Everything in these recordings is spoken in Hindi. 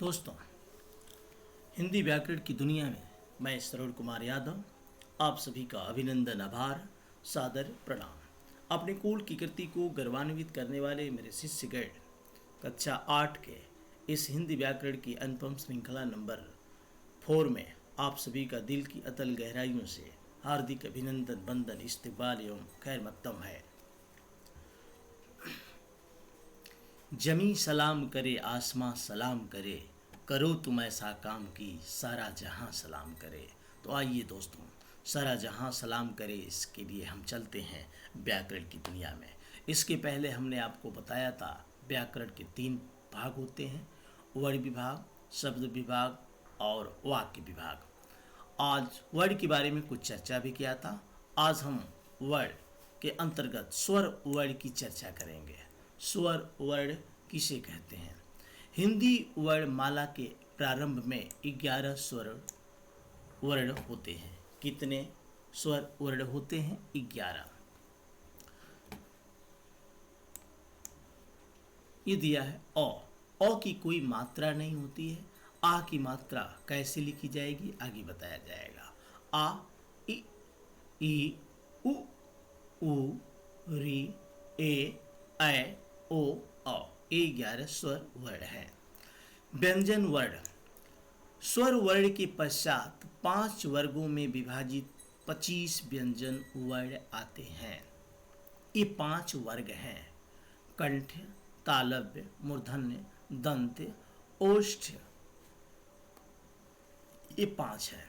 दोस्तों, हिंदी व्याकरण की दुनिया में मैं सरोज कुमार यादव आप सभी का अभिनंदन, आभार, सादर प्रणाम। अपने कुल की कृति को गौरवान्वित करने वाले मेरे शिष्य गाइड कक्षा 8 के इस हिंदी व्याकरण की अनुपम श्रृंखला नंबर 4 में आप सभी का दिल की अतल गहराइयों से हार्दिक अभिनंदन, वंदन, इस्तकबाल एवं खैर मकदम है। जमी सलाम करे, आसमां सलाम करे, करो तुम ऐसा काम की सारा जहां सलाम करे। तो आइए दोस्तों, सारा जहां सलाम करे, इसके लिए हम चलते हैं व्याकरण की दुनिया में। इसके पहले हमने आपको बताया था व्याकरण के 3 भाग होते हैं: वर्ण विभाग, शब्द विभाग और वाक्य विभाग। आज वर्ण के बारे में कुछ चर्चा भी किया था। आज हम वर्ण के अंतर्गत स्वर वर्ण की चर्चा करेंगे। स्वर वर्ण किसे कहते हैं? हिंदी वर्ण माला के प्रारंभ में 11 स्वर वर्ण होते हैं। कितने स्वर वर्ण होते हैं? 11। ये दिया है अ की कोई मात्रा नहीं होती है। आ की मात्रा कैसे लिखी जाएगी आगे बताया जाएगा। आ, ई, उ, री, ए, ऐ, ओ, औ। ये 11 स्वर वर्ण है। व्यंजन वर्ण। स्वर वर्ण के पश्चात 5 वर्गों में विभाजित 25 व्यंजन वर्ण आते हैं। ये 5 वर्ग हैं: कंठ, तालव्य, मूर्धन्य, दंत, ओष्ठ। ये 5 है।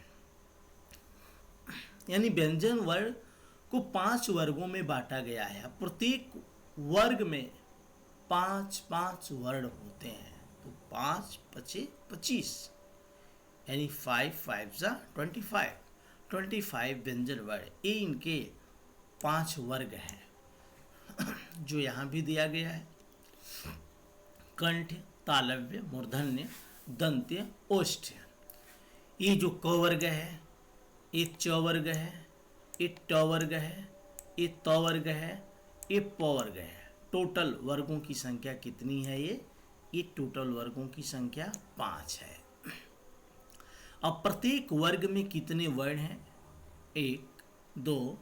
यानी व्यंजन वर्ण को 5 वर्गों में बांटा गया है। प्रत्येक वर्ग में 5 वर्ण होते हैं। तो 5 पचे 25, यानी 5 5 जा 25 व्यंजन वर्ण। ये इनके 5 वर्ग हैं जो यहाँ भी दिया गया है: कंठ, तालव्य, मूर्धन्य, दंत्य, ओष्ठ। ये जो क वर्ग है, ये च वर्ग है, ये ट वर्ग है, ये त वर्ग है, ये प वर्ग है। टोटल वर्गों की संख्या कितनी है? ये टोटल वर्गों की संख्या 5 है। अब प्रत्येक वर्ग में कितने वर्ण हैं? 1 2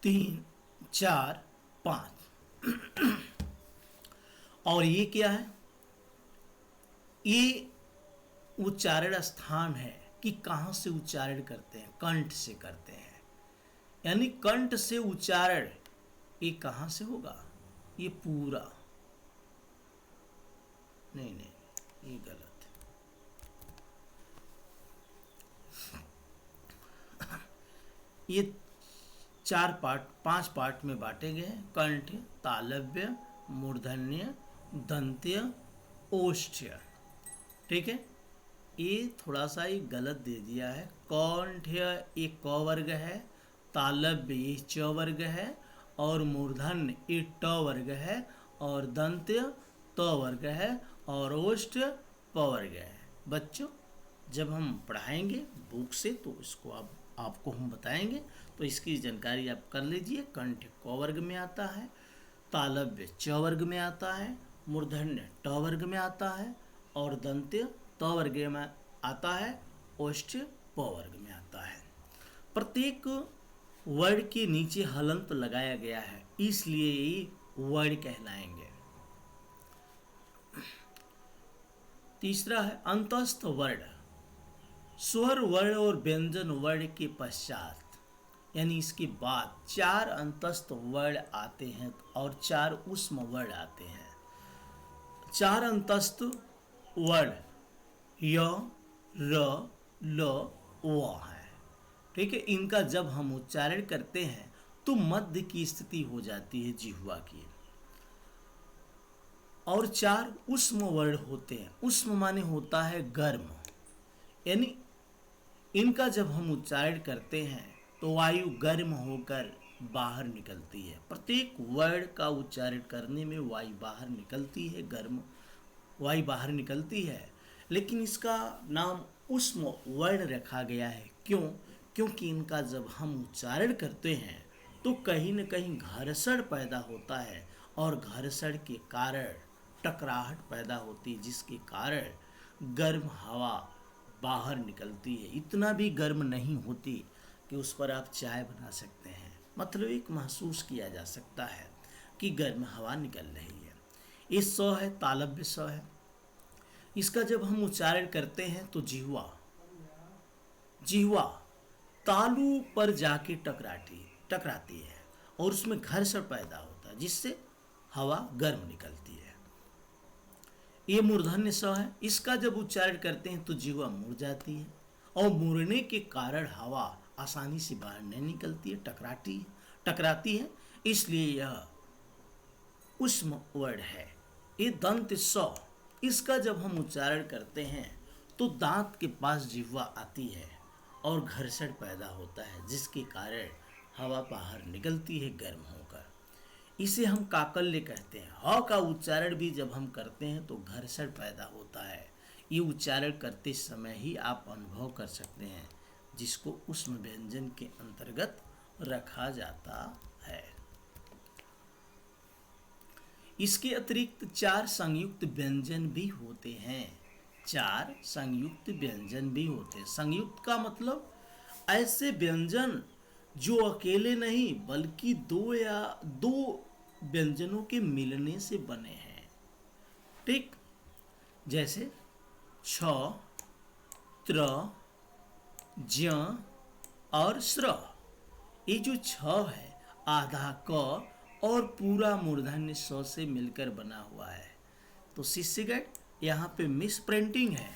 3 4 5। और ये क्या है? ये उच्चारण स्थान है कि कहाँ से उच्चारण करते हैं। कंठ से करते हैं। यानी कंठ से उच्चारण ये कहाँ से होगा? ये पूरा नहीं, ये गलत है। ये 5 पार्ट में बांटे गए हैं: कंठ, तालव्य, मूर्धन्य, दंत्य, ओष्ठ। ठीक है। ये थोड़ा सा ही गलत दे दिया है। कंठ ये क वर्ग है, तालव्य ये च वर्ग है, और मूर्धन्य ये ट वर्ग है, और दंत्य त वर्ग है, और ओष्ठ प वर्ग है। बच्चों, जब हम पढ़ाएंगे बुक से तो इसको आपको हम बताएंगे, तो इसकी जानकारी आप कर लीजिए। कंठ क वर्ग में आता है, तालव्य च वर्ग में आता है, मूर्धन्य ट वर्ग में आता है, और दंत्य त वर्ग में आता है, ओष्ठ प वर्ग में आता है। प्रत्येक वर्ण के नीचे हलंत लगाया गया है, इसलिए ये वर्ण कहलाएंगे। तीसरा है अंतस्थ वर्ण। स्वर वर्ण और व्यंजन वर्ण के पश्चात, यानी इसके बाद 4 अंतस्थ वर्ण आते हैं और 4 ऊष्म वर्ण आते हैं। 4 अंतस्थ वर्ण य, र, ल, व है। ठीक है। इनका जब हम उच्चारण करते हैं तो मध्य की स्थिति हो जाती है जिह्वा की। और 4 ऊष्म वर्ण होते हैं। ऊष्म माने होता है गर्म, यानी इनका जब हम उच्चारण करते हैं तो वायु गर्म होकर बाहर निकलती है। प्रत्येक वर्ण का उच्चारण करने में वायु बाहर निकलती है, गर्म वायु बाहर निकलती है। लेकिन इसका नाम ऊष्म वर्ण रखा गया है। क्यों? क्योंकि इनका जब हम उच्चारण करते हैं तो कहीं न कहीं घर्षण पैदा होता है, और घर्षण के कारण टकराहट पैदा होती है, जिसके कारण गर्म हवा बाहर निकलती है, इतना भी गर्म नहीं होती कि उस पर आप चाय बना सकते हैं। मतलब एक महसूस किया जा सकता है कि गर्म हवा निकल रही है। ये स है, तालव्य स है। इसका जब हम उच्चारण करते हैं तो जिह्वा जिह्वा तालू पर जाके टकराती है और उसमें घर्षण पैदा होता है, जिससे हवा गर्म निकलती है। ये मूर्धन्य स है। इसका जब उच्चारण करते हैं तो जिह्वा मुड़ जाती है और मुड़ने के कारण हवा आसानी से बाहर नहीं निकलती है, टकराती है। इसलिए यह उष्म वर्ड है। ये दंत स, इसका जब हम उच्चारण करते हैं तो दांत के पास जिह्वा आती है और घर्षण पैदा होता है, जिसके कारण हवा बाहर निकलती है गर्म होकर। इसे हम काकल्य कहते हैं। ह का उच्चारण भी जब हम करते हैं तो घर्षण पैदा होता है। ये उच्चारण करते समय ही आप अनुभव कर सकते हैं, जिसको उष्म व्यंजन के अंतर्गत रखा जाता है। इसके अतिरिक्त 4 संयुक्त व्यंजन भी होते हैं। 4 संयुक्त व्यंजन भी होते हैं। संयुक्त का मतलब ऐसे व्यंजन जो अकेले नहीं बल्कि दो व्यंजनों के मिलने से बने हैं। ठीक, जैसे छ, त्र, ज्य और स्र। ये जो छ है आधा क और पूरा मूर्धन्य स से मिलकर बना हुआ है। तो शिष्यगण, यहाँ पे मिस प्रिंटिंग है।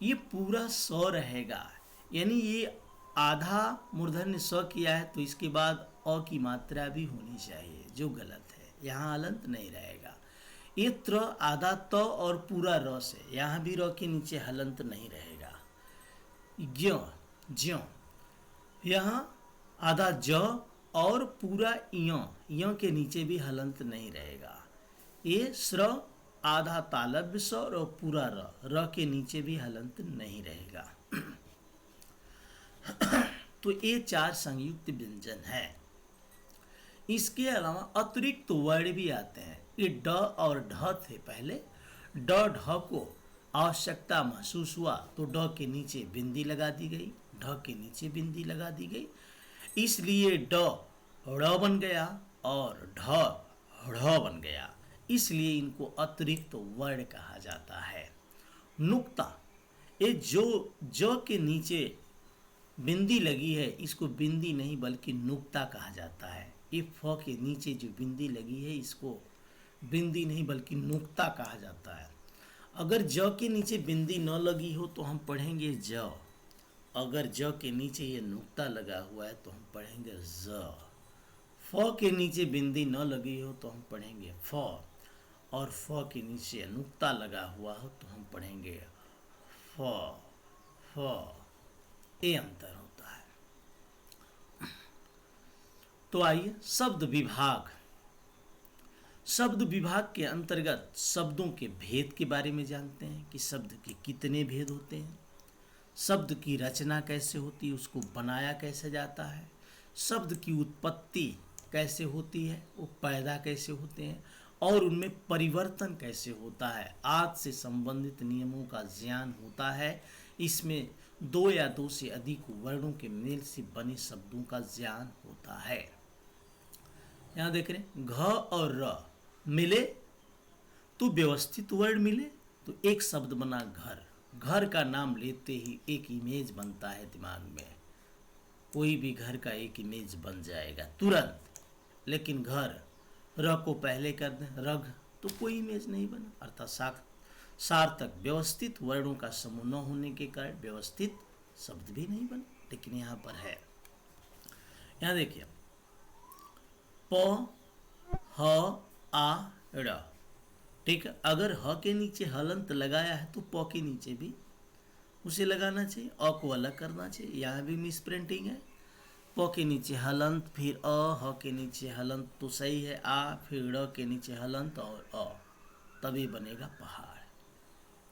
ये पूरा स रहेगा, यानी ये आधा मूर्धन्य स किया है तो इसके बाद अ की मात्रा भी होनी चाहिए, जो गलत है। यहाँ हलंत नहीं रहेगा। ये त्र आधा त और पूरा र से, यहाँ भी र के नीचे हलंत नहीं रहेगा। ज्ञ ज्य, यहाँ आधा ज और पूरा य के नीचे भी हलंत नहीं रहेगा। ये स्र आधा तालव्य स और पूरा र के नीचे भी हलंत नहीं रहेगा। तो ये 4 संयुक्त व्यंजन है। इसके अलावा अतिरिक्त वर्ण भी आते हैं। ये ड और ढ थे पहले। ड ढ को आवश्यकता महसूस हुआ तो ड के नीचे बिंदी लगा दी गई, ढ के नीचे बिंदी लगा दी गई, इसलिए ड ड़ बन गया और ढ ढ़ बन गया। इसलिए इनको अतिरिक्त वर्ण कहा जाता है। नुक्ता, ये जो के नीचे बिंदी लगी है इसको बिंदी नहीं बल्कि नुक्ता कहा जाता है। ये फ के नीचे जो बिंदी लगी है इसको बिंदी नहीं बल्कि नुक्ता कहा जाता है। अगर ज के नीचे बिंदी न लगी हो तो हम पढ़ेंगे ज। अगर ज के नीचे ये नुक्ता लगा हुआ है तो हम पढ़ेंगे ज। फ के नीचे बिंदी न लगी हो तो हम पढ़ेंगे फ, और फ के नीचे नुक्ता लगा हुआ हो तो हम पढ़ेंगे फ। ये अंतर होता है। तो आइए शब्द विभाग के अंतर्गत शब्दों के भेद के बारे में जानते हैं कि शब्द के कितने भेद होते हैं, शब्द की रचना कैसे होती है, उसको बनाया कैसे जाता है, शब्द की उत्पत्ति कैसे होती है, वो पैदा कैसे होते हैं और उनमें परिवर्तन कैसे होता है, आदि से संबंधित नियमों का ज्ञान होता है। इसमें 2 या 2 से अधिक वर्णों के मेल से बने शब्दों का ज्ञान होता है। यहाँ देख रहे हैं घ और र मिले तो व्यवस्थित वर्ण मिले तो एक शब्द बना घर। घर का नाम लेते ही एक इमेज बनता है दिमाग में, कोई भी घर का एक इमेज बन जाएगा तुरंत। लेकिन घर र को पहले कर दें रघ तो कोई इमेज नहीं बना, अर्थात सार्थक व्यवस्थित वर्णों का समूह न होने के कारण व्यवस्थित शब्द भी नहीं बना। लेकिन यहाँ पर है, यहाँ देखिए प ह आ ड़। ठीक है, अगर ह के नीचे हलंत लगाया है तो प के नीचे भी उसे लगाना चाहिए, अ को अलग करना चाहिए। यहाँ भी मिस प्रिंटिंग है। प के नीचे हलंत, फिर अ, ह के नीचे हलंत तो सही है, आ, फिर ड़ के नीचे हलंत और अ, तभी बनेगा पहाड़।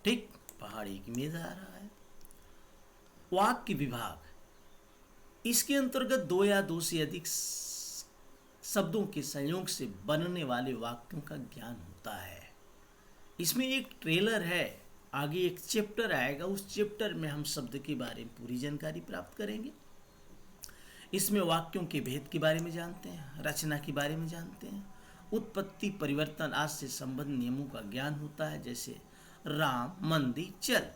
ठीक, पहाड़ एक इमेज आ रहा है। वाक्य विभाग, इसके अंतर्गत 2 या 2 से अधिक शब्दों के संयोग से बनने वाले वाक्यों का ज्ञान होता है। इसमें एक ट्रेलर है आगे एक चैप्टर आएगा, उस चैप्टर में हम शब्द के बारे में पूरी जानकारी प्राप्त करेंगे। इसमें वाक्यों के भेद के बारे में जानते हैं, रचना के बारे में जानते हैं, उत्पत्ति परिवर्तन आदि से संबंध नियमों का ज्ञान होता है, जैसे राम मंदिर चल,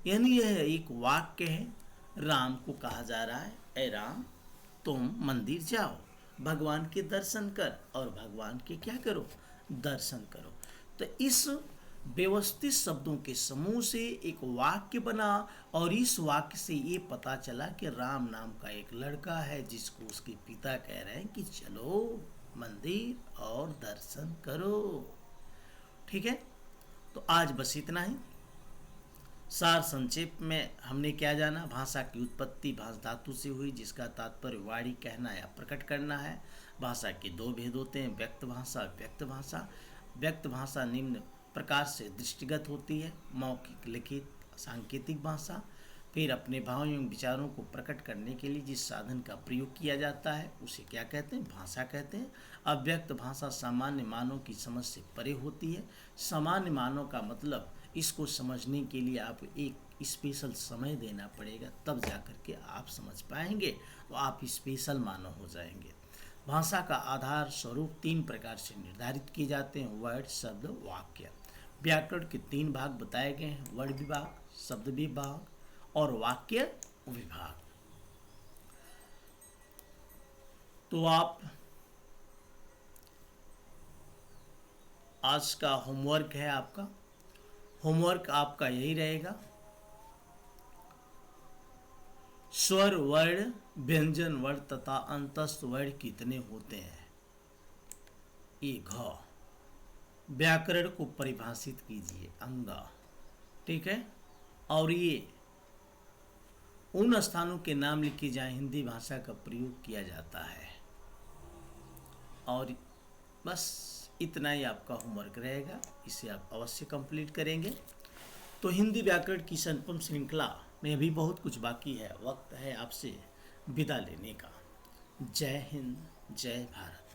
यानी यह एक वाक्य है। राम को कहा जा रहा है, ए राम तुम मंदिर जाओ, भगवान के दर्शन कर, और भगवान के क्या करो, दर्शन करो। तो इस व्यवस्थित शब्दों के समूह से एक वाक्य बना, और इस वाक्य से ये पता चला कि राम नाम का एक लड़का है जिसको उसके पिता कह रहे हैं कि चलो मंदिर और दर्शन करो। ठीक है, तो आज बस इतना ही। सार संक्षेप में हमने क्या जाना, भाषा की उत्पत्ति भाष धातु से हुई, जिसका तात्पर्य वाणी कहना या प्रकट करना है। भाषा के दो भेद होते हैं, व्यक्त भाषा, व्यक्त भाषा। व्यक्त भाषा निम्न प्रकार से दृष्टिगत होती है, मौखिक, लिखित, सांकेतिक भाषा। फिर अपने भावों एवं विचारों को प्रकट करने के लिए जिस साधन का प्रयोग किया जाता है उसे क्या कहते हैं, भाषा कहते हैं। अव्यक्त भाषा सामान्य मानव की समझ से परे होती है। सामान्य मानव का मतलब, इसको समझने के लिए आप एक स्पेशल समय देना पड़ेगा, तब जाकर के आप समझ पाएंगे, तो आप स्पेशल मानव हो जाएंगे। भाषा का आधार स्वरूप तीन प्रकार से निर्धारित किए जाते हैं, वर्ड, शब्द, वाक्य। व्याकरण के तीन भाग बताए गए हैं, वर्ड विभाग, शब्द विभाग और वाक्य विभाग। तो आप आज का होमवर्क है, आपका होमवर्क आपका यही रहेगा, स्वर वर्ण, व्यंजन वर्ण तथा अंतस्थ वर्ण कितने होते हैं, ये घ। व्याकरण को परिभाषित कीजिए, अंगा। ठीक है, और ये उन स्थानों के नाम लिखे जाए हिंदी भाषा का प्रयोग किया जाता है। और बस इतना ही आपका होमवर्क रहेगा, इसे आप अवश्य कंप्लीट करेंगे। तो हिंदी व्याकरण की अनुपम श्रृंखला में अभी बहुत कुछ बाकी है, वक्त है आपसे विदा लेने का। जय हिंद, जय भारत।